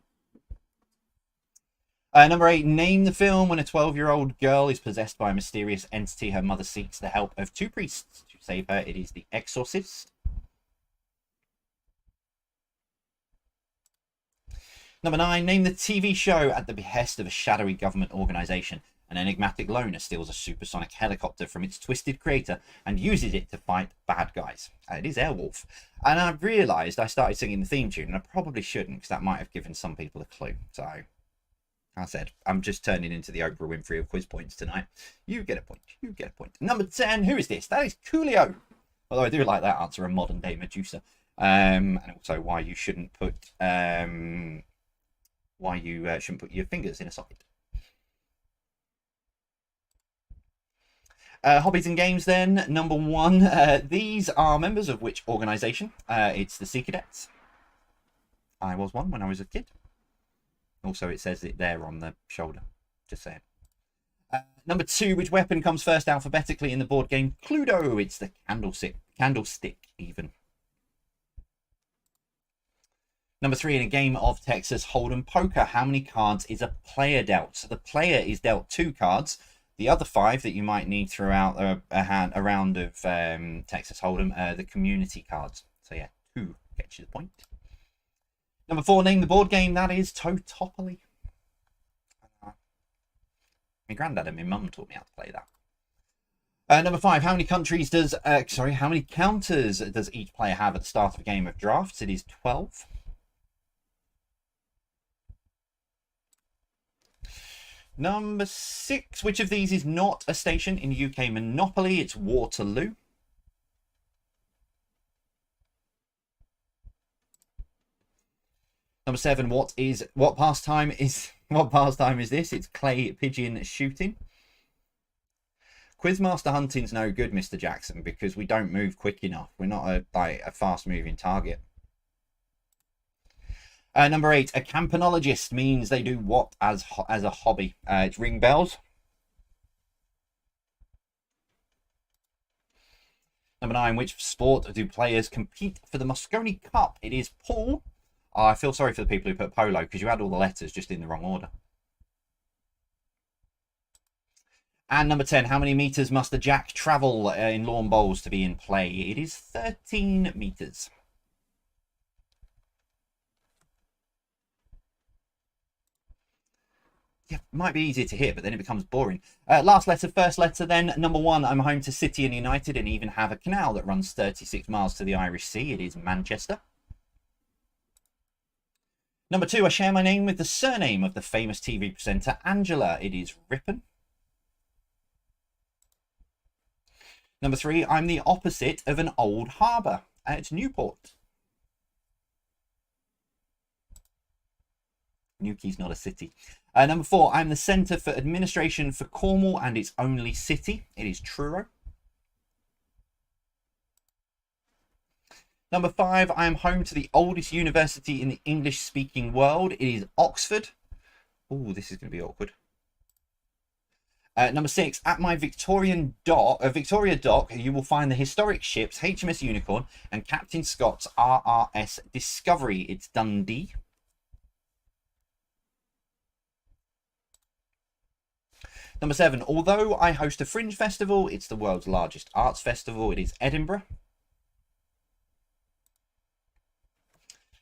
Number 8, name the film when a 12-year-old girl is possessed by a mysterious entity. Her mother seeks the help of 2 priests to save her. It is The Exorcist. Number 9, name the TV show at the behest of a shadowy government organisation. An enigmatic loner steals a supersonic helicopter from its twisted creator and uses it to fight bad guys. It is Airwolf. And I realised I started singing the theme tune, and I probably shouldn't, because that might have given some people a clue. So I said, I'm just turning into the Oprah Winfrey of quiz points tonight. You get a point. You get a point. Number 10, who is this? That is Coolio. Although I do like that answer, a modern day Medusa. And also why you shouldn't put your fingers in a socket. Hobbies and games then. Number 1, these are members of which organisation? It's the Sea Cadets. I was one when I was a kid. Also, it says it there on the shoulder. Just saying. Number 2, which weapon comes first alphabetically in the board game Cluedo? It's the candlestick even. Number 3, in a game of Texas Hold'em poker, how many cards is a player dealt? So the player is dealt 2 cards. The other 5 that you might need throughout a round of Texas Hold'em, the community cards. So yeah, 2 gets you the point. Number 4, name the board game. That is Totopoly. My granddad and my mum taught me how to play that. Number 5, how many countries does how many counters does each player have at the start of a game of drafts? It is 12. Number 6, which of these is not a station in UK Monopoly? It's Waterloo. Number 7, what pastime is this? It's clay pigeon shooting. Quizmaster hunting's no good, Mr. Jackson, because we don't move quick enough. We're not a fast moving target. Number 8, a campanologist means they do what as a hobby? It's ring bells. Number 9, which sport do players compete for the Mosconi Cup? It is pool. Oh, I feel sorry for the people who put polo because you had all the letters just in the wrong order. And number 10, how many meters must a jack travel in lawn bowls to be in play? It is 13 meters. Yeah, might be easier to hit, but then it becomes boring. Last letter, first letter then. Number 1, I'm home to City and United and even have a canal that runs 36 miles to the Irish Sea. It is Manchester. Number 2, I share my name with the surname of the famous TV presenter Angela. It is Rippon. Number 3, I'm the opposite of an old harbour. It's Newport. Newquay's not a city. Number 4, I'm the centre for administration for Cornwall and its only city. It is Truro. Number 5, I am home to the oldest university in the English-speaking world. It is Oxford. Oh, this is going to be awkward. Number 6, at my Victoria Dock, you will find the historic ships HMS Unicorn and Captain Scott's RRS Discovery. It's Dundee. Number 7, although I host a fringe festival, it's the world's largest arts festival. It is Edinburgh.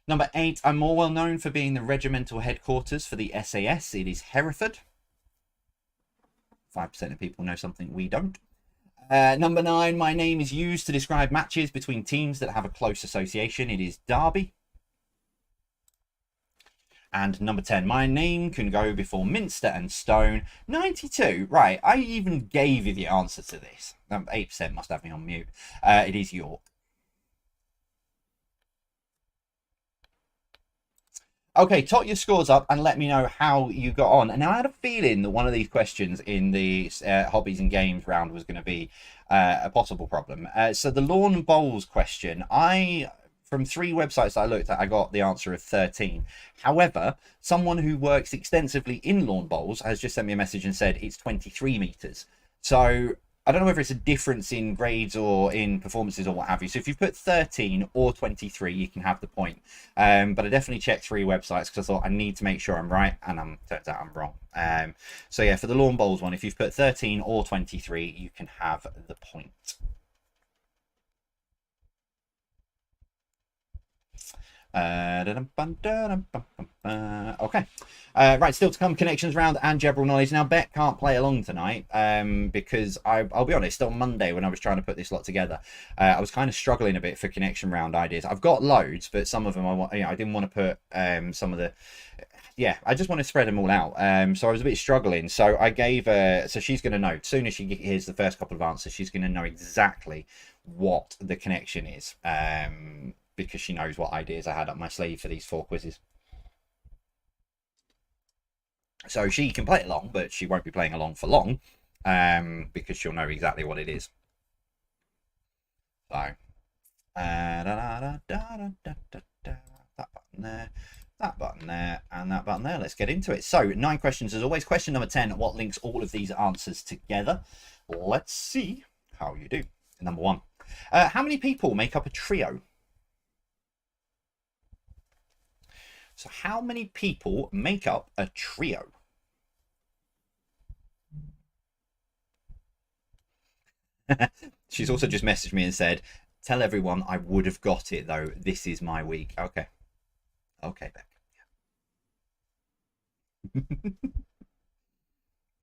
Number 8, I'm more well known for being the regimental headquarters for the SAS. It is Hereford. 5% of people know something we don't. Number 9, my name is used to describe matches between teams that have a close association. It is Derby. And number 10, my name can go before Minster and Stone. 92, right, I even gave you the answer to this. 8% must have me on mute. It is York. Okay, tot your scores up and let me know how you got on. And now I had a feeling that one of these questions in the hobbies and games round was going to be a possible problem. So the lawn bowls question, from 3 websites that I looked at, I got the answer of 13. However, someone who works extensively in lawn bowls has just sent me a message and said it's 23 meters. So I don't know whether it's a difference in grades or in performances or what have you. So if you put 13 or 23, you can have the point. But I definitely checked 3 websites because I thought I need to make sure I'm right, and turns out I'm wrong. So yeah, for the lawn bowls one, if you've put 13 or 23, you can have the point. Okay. Right, still to come, connections round and general knowledge. Now, Bet can't play along tonight because I'll be honest, on Monday when I was trying to put this lot together, I was kind of struggling a bit for connection round ideas. I've got loads, but some of them I didn't want to put some of the. Yeah, I just want to spread them all out. So I was a bit struggling. So I gave her. So she's going to know. As soon as she hears the first couple of answers, she's going to know exactly what the connection is. Because she knows what ideas I had up my sleeve for these 4 quizzes. So she can play along, but she won't be playing along for long because she'll know exactly what it is. So, that button there, that button there, and that button there. Let's get into it. So 9 questions as always. Question number 10, what links all of these answers together? Let's see how you do. Number 1, how many people make up a trio? So how many people make up a trio? She's also just messaged me and said, "Tell everyone I would have got it though. This is my week." Okay, okay, Beck.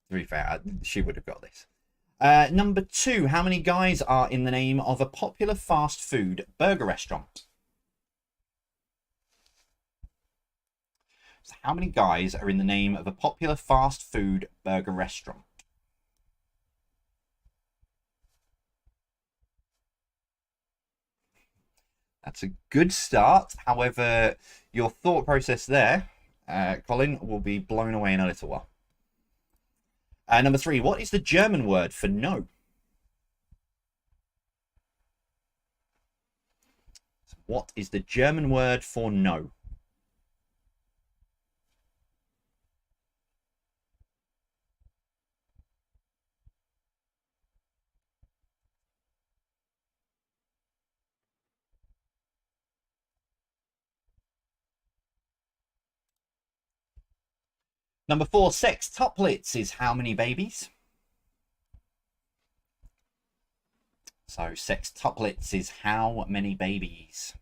To be fair, she would have got this. Number 2, how many guys are in the name of a popular fast food burger restaurant? So how many guys are in the name of a popular fast food burger restaurant? That's a good start. However, your thought process there, Colin, will be blown away in a little while. Number 3, what is the German word for no? What is the German word for no? Number 4, sextuplets is how many babies? So sextuplets is how many babies?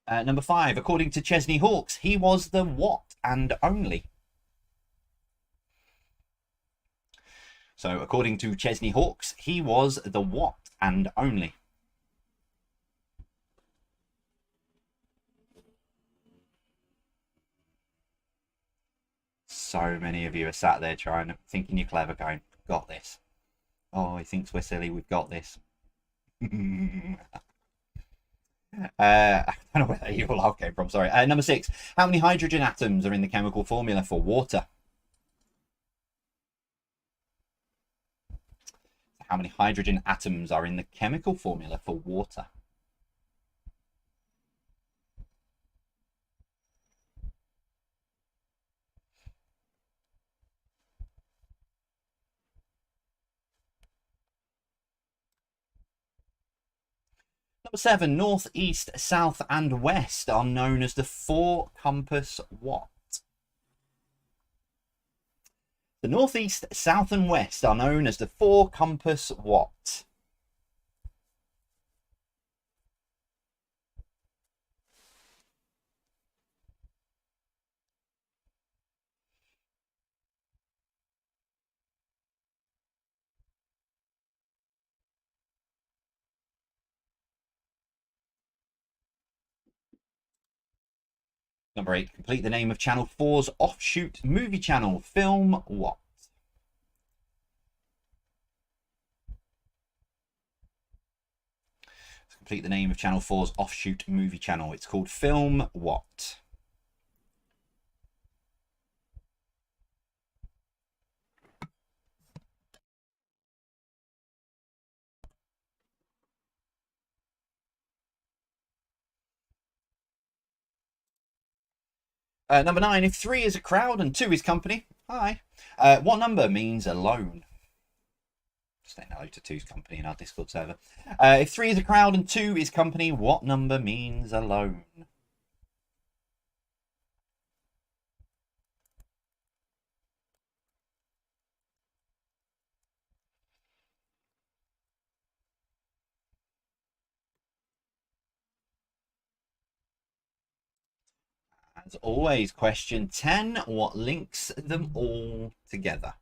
Number 5, according to Chesney Hawkes, he was the what and only? So according to Chesney Hawkes, he was the what and only? So many of you are sat there thinking you're clever, going, got this. Oh, he thinks we're silly, we've got this. I don't know where that evil laugh came from, sorry. Number 6, how many hydrogen atoms are in the chemical formula for water? How many hydrogen atoms are in the chemical formula for water? Number 7, north, east, south, and west are known as the four compass what? The north, east, south, and west are known as the four compass what? Number 8, complete the name of Channel 4's offshoot movie channel. Film what? Let's complete the name of Channel 4's offshoot movie channel. It's called Film what? Number 9, if 3 is a crowd and 2 is company, hi. What number means alone? Saying hello to 2's company in our Discord server. If 3 is a crowd and 2 is company, what number means alone? As always, question 10, what links them all together?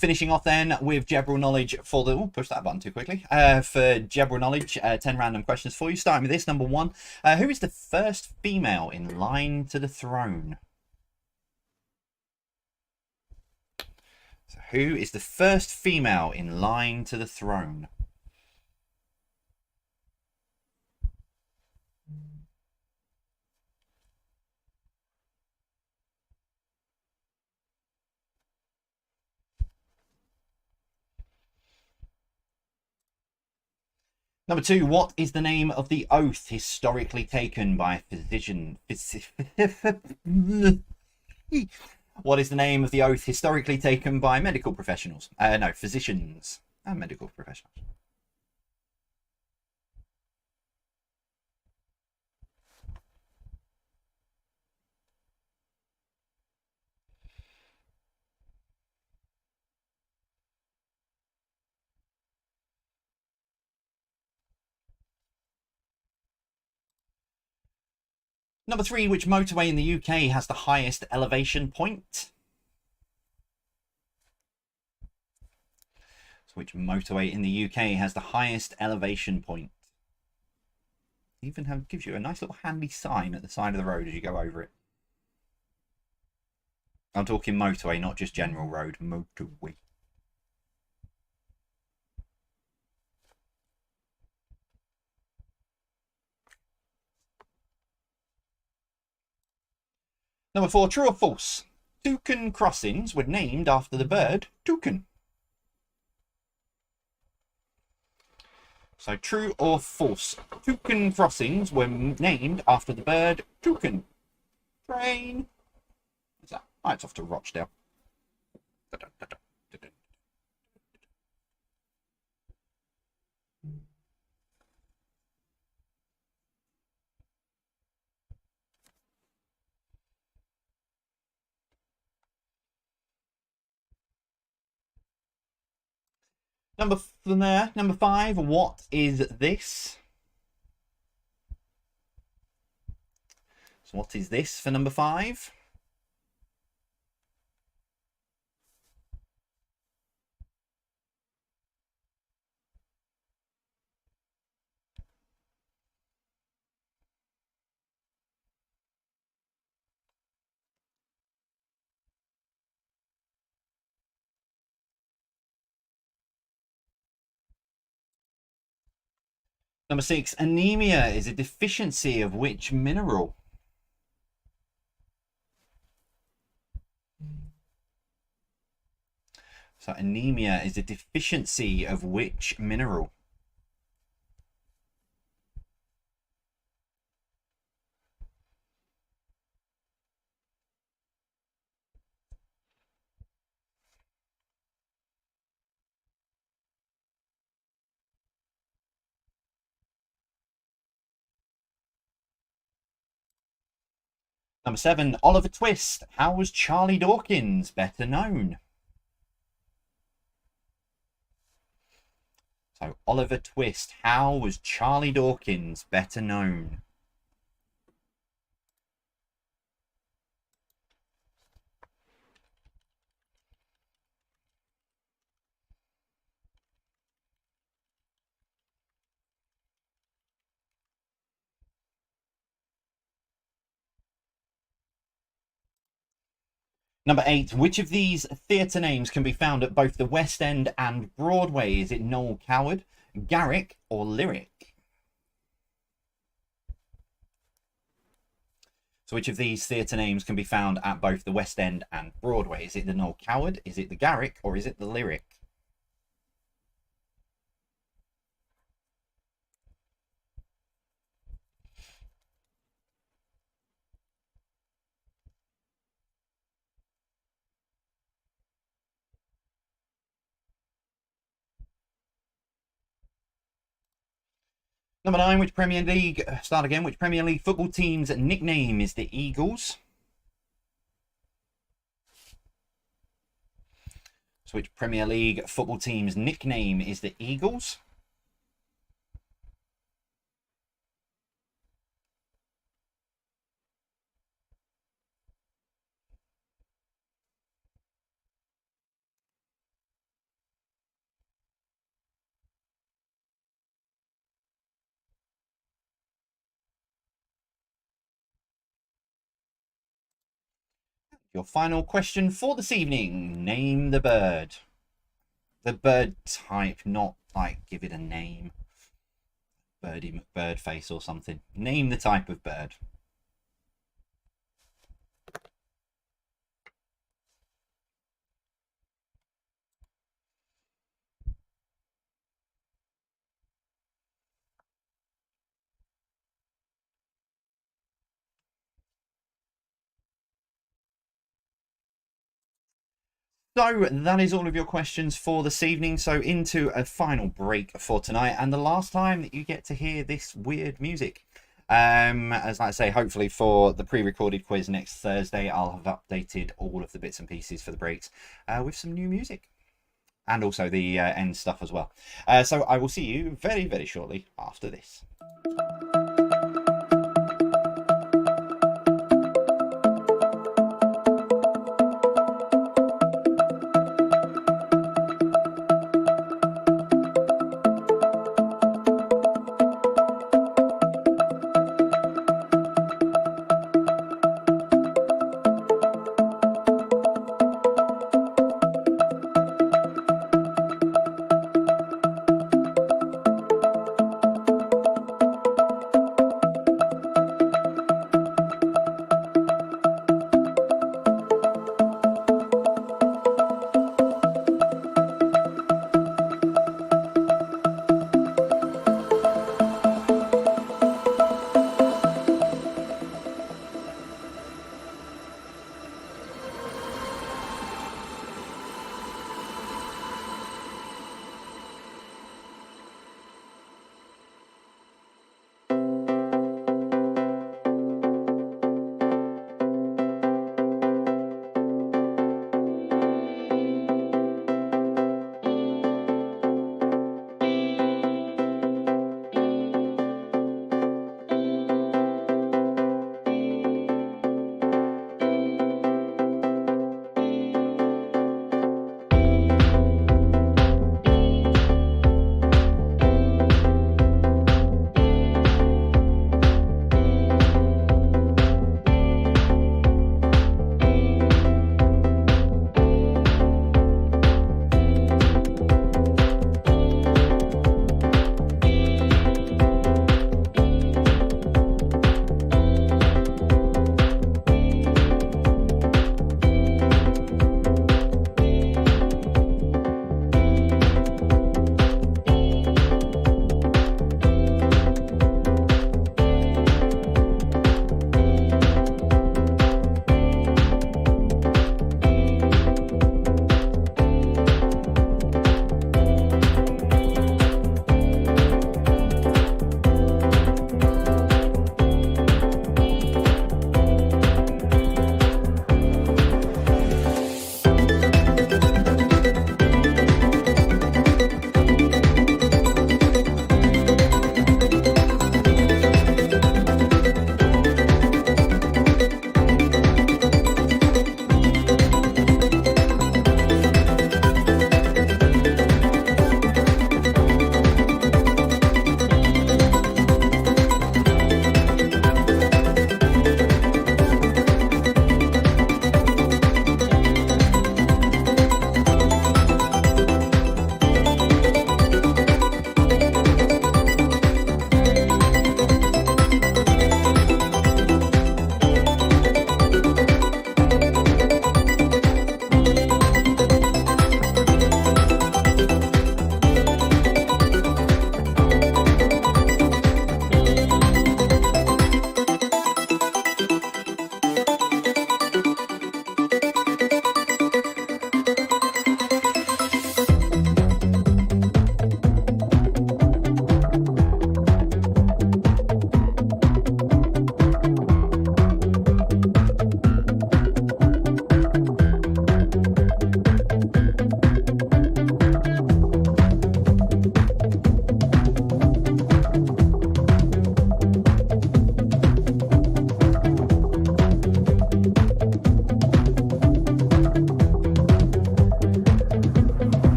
Finishing off then with general knowledge for the... Oh, push that button too quickly. For general knowledge, 10 random questions for you. Starting with this, number 1. Who is the first female in line to the throne? So who is the first female in line to the throne? Number 2, what is the name of the oath historically taken by physician? What is the name of the oath historically taken by medical professionals? No, physicians and medical professionals. Number 3, which motorway in the UK has the highest elevation point? So which motorway in the UK has the highest elevation point? Even gives you a nice little handy sign at the side of the road as you go over it. I'm talking motorway, not just general road. Motorway. Number 4, true or false? Toucan crossings were named after the bird toucan. So true or false? Toucan crossings were named after the bird toucan. Train. What's that? Oh, it's off to Rochdale. Number 5, what is this? So what is this for number 5? Number 6, anemia is a deficiency of which mineral? So anemia is a deficiency of which mineral? Number 7, Oliver Twist. How was Charlie Dawkins better known? So Oliver Twist. How was Charlie Dawkins better known? Number 8, which of these theatre names can be found at both the West End and Broadway? Is it Noel Coward, Garrick, or Lyric? So which of these theatre names can be found at both the West End and Broadway? Is it the Noel Coward, is it the Garrick, or is it the Lyric? Number 9, which Premier League, which Premier League football team's nickname is the Eagles? So which Premier League football team's nickname is the Eagles? Your final question for this evening. Name the bird. The bird type, not like give it a name. Birdie McBirdface or something. Name the type of bird. So that is all of your questions for this evening. So into a final break for tonight, and the last time that you get to hear this weird music. As I say, hopefully for the pre-recorded quiz next Thursday, I'll have updated all of the bits and pieces for the breaks with some new music, and also the end stuff as well. So I will see you very, very shortly after this.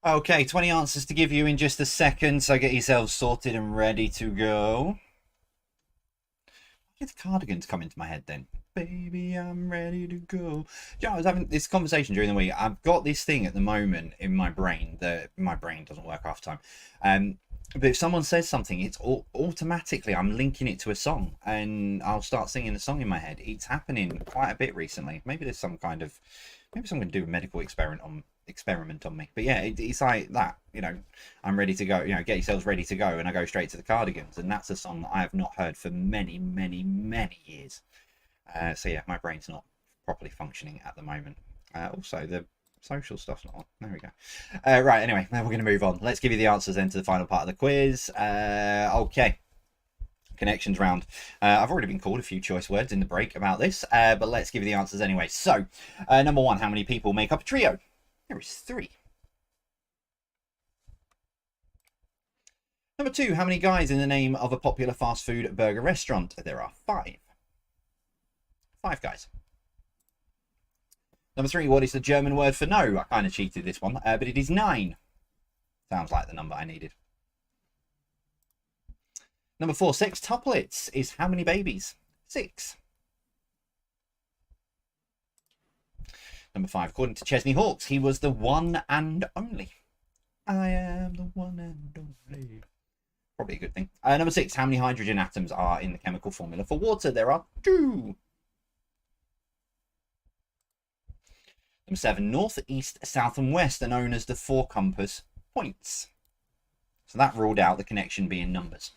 Okay, 20 answers to give you in just a second, so get yourselves sorted and ready to go. Why did the Cardigans come into my head then? Baby, I'm ready to go. Yeah, I was having this conversation during the week. I've got this thing at the moment in my brain that my brain doesn't work half the time. But if someone says something, it's automatically I'm linking it to a song, and I'll start singing the song in my head. It's happening quite a bit recently. Maybe there's some kind of someone can do a medical experiment on me. But yeah, it's like that. You know, I'm ready to go. You know, get yourselves ready to go, and I go straight to the Cardigans, and that's a song that I have not heard for many, many, many years. So yeah, my brain's not properly functioning at the moment. Also, the social stuff's not on. There we go. Right, anyway, now we're going to move on. Let's give you the answers then to the final part of the quiz. Okay. Connections round. I've already been called a few choice words in the break about this, but let's give you the answers anyway. So, number one, how many people make up a trio? There is 3. Number 2, how many guys in the name of a popular fast food burger restaurant? There are 5. 5 guys. Number 3, what is the German word for no? I kind of cheated this one, but it is 9. Sounds like the number I needed. Number 4, sextuplets is how many babies? 6. Number 5, according to Chesney Hawkes, he was the one and only. I am the one and only. Probably a good thing. Number 6, how many hydrogen atoms are in the chemical formula for water? There are 2. Number 7, north, east, south and west are known as the 4 compass points. So that ruled out the connection being numbers.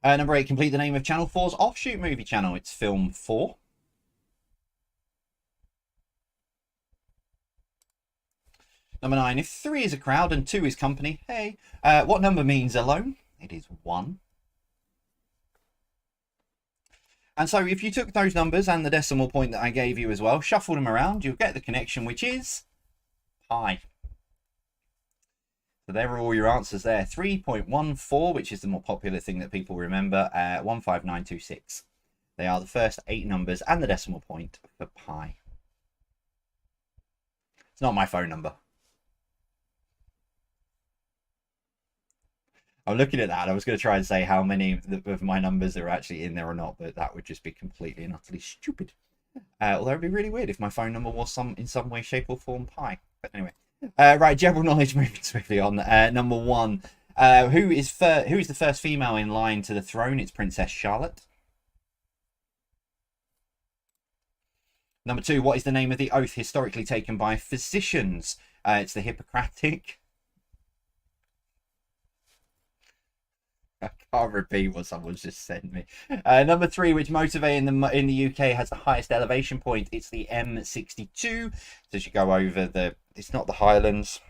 Number 8, complete the name of Channel 4's offshoot movie channel. It's Film 4. Number 9, if 3 is a crowd and 2 is company, hey, what number means alone? It is 1. And so if you took those numbers and the decimal point that I gave you as well, shuffle them around, you'll get the connection, which is pi. So there are all your answers there. 3.14, which is the more popular thing that people remember, 15926. They are the first 8 numbers and the decimal point for pi. It's not my phone number. I'm looking at that. I was going to try and say how many of my numbers are actually in there or not, but that would just be completely and utterly stupid. Although it would be really weird if my phone number was in some way, shape or form pi. But anyway. Right, general knowledge, moving swiftly on. Number 1. Who is the first female in line to the throne? It's Princess Charlotte. Number 2. What is the name of the oath historically taken by physicians? It's the Hippocratic. I can't repeat what someone's just sent me. Number 3, which motorway in the UK has the highest elevation point? It's the M62. So as you go over it's not the Highlands.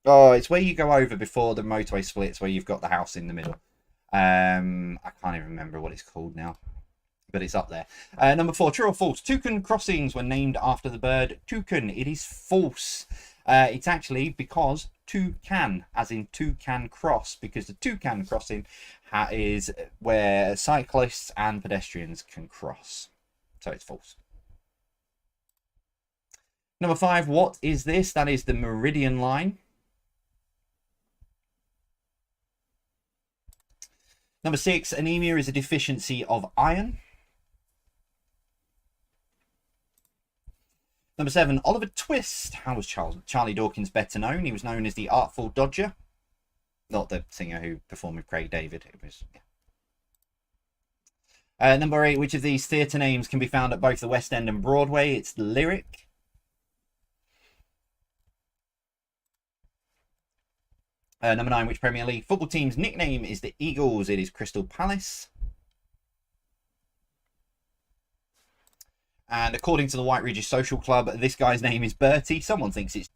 Oh, it's where you go over before the motorway splits, where you've got the house in the middle. I can't even remember what it's called now, but it's up there. Number 4, true or false? Toucan crossings were named after the bird toucan. It is false. It's actually because toucan, as in toucan cross, because the toucan crossing is where cyclists and pedestrians can cross. So it's false. Number 5, what is this? That is the Meridian Line. Number 6, anemia is a deficiency of iron. Number 7, Oliver Twist. How was Charlie Dawkins better known? He was known as the Artful Dodger. Not the singer who performed with Craig David. It was, yeah. Number 8, which of these theatre names can be found at both the West End and Broadway? It's the Lyric. Number 9, which Premier League football team's nickname is the Eagles? It is Crystal Palace. And according to the White Regis Social Club, this guy's name is Bertie. Someone thinks it's...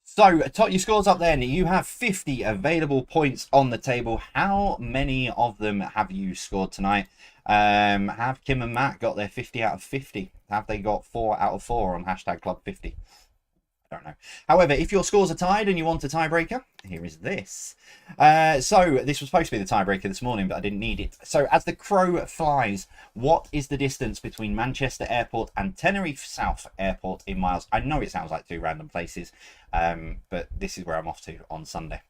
So, top your scores up there. You have 50 available points on the table. How many of them have you scored tonight? Have Kim and Matt got their 50 out of 50? Have they got 4 out of 4 on hashtag Club 50? I don't know. However, if your scores are tied and you want a tiebreaker, here is this. So this was supposed to be the tiebreaker this morning, but I didn't need it. So as the crow flies, what is the distance between Manchester Airport and Tenerife South Airport in miles? I know it sounds like two random places, but this is where I'm off to on Sunday.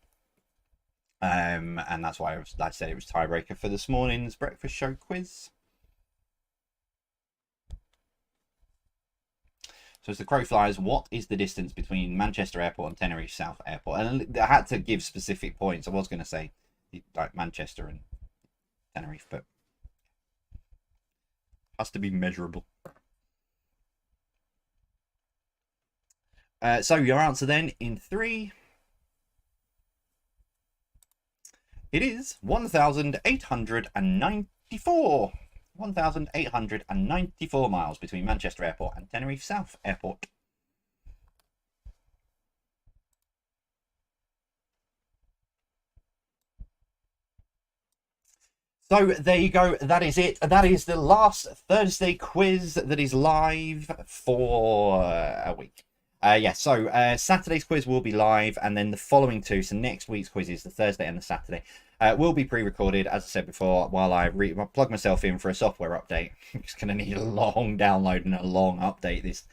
And that's why I said it was tiebreaker for this morning's breakfast show quiz. So as the crow flies, what is the distance between Manchester Airport and Tenerife South Airport? And I had to give specific points. I was going to say like Manchester and Tenerife, but it has to be measurable. So your answer then in 3. It is 1,894. 1,894 miles between Manchester Airport and Tenerife South Airport. So there you go. That is it. That is the last Thursday quiz that is live for a week. So Saturday's quiz will be live, and then the following two, so next week's quiz is the Thursday and the Saturday, will be pre-recorded, as I said before, while I plug myself in for a software update. It's going to need a long download and a long update, this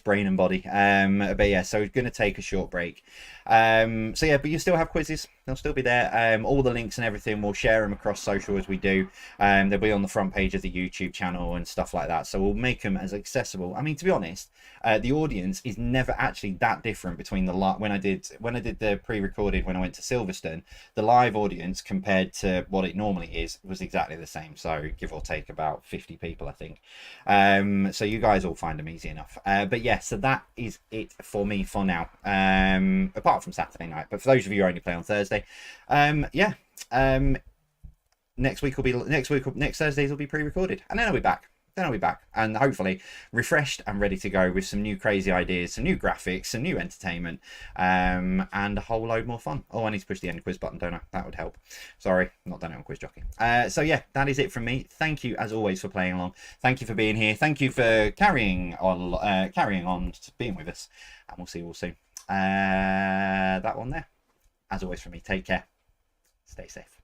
brain and body. But yeah, so it's going to take a short break. So yeah, but you still have quizzes. They'll still be there. All the links and everything, we'll share them across social as we do. They'll be on the front page of the YouTube channel and stuff like that. So we'll make them as accessible. I mean, to be honest, the audience is never actually that different between the when I did the pre-recorded when I went to Silverstone. The live audience compared to what it normally is was exactly the same. So give or take about 50 people, I think. So you guys all find them easy enough. But yeah, so that is it for me for now. Apart from Saturday night, but for those of you who only play on Thursday, next Thursdays will be pre-recorded, and then I'll be back. And hopefully refreshed and ready to go with some new crazy ideas, some new graphics, some new entertainment, and a whole load more fun. Oh, I need to push the end quiz button, don't I? That would help. Sorry, I'm not done it on Quiz Jockey. So yeah, that is it from me. Thank you as always for playing along. Thank you for being here. Thank you for carrying on being with us, and we'll see you all soon. That one there. As always from me, take care. Stay safe.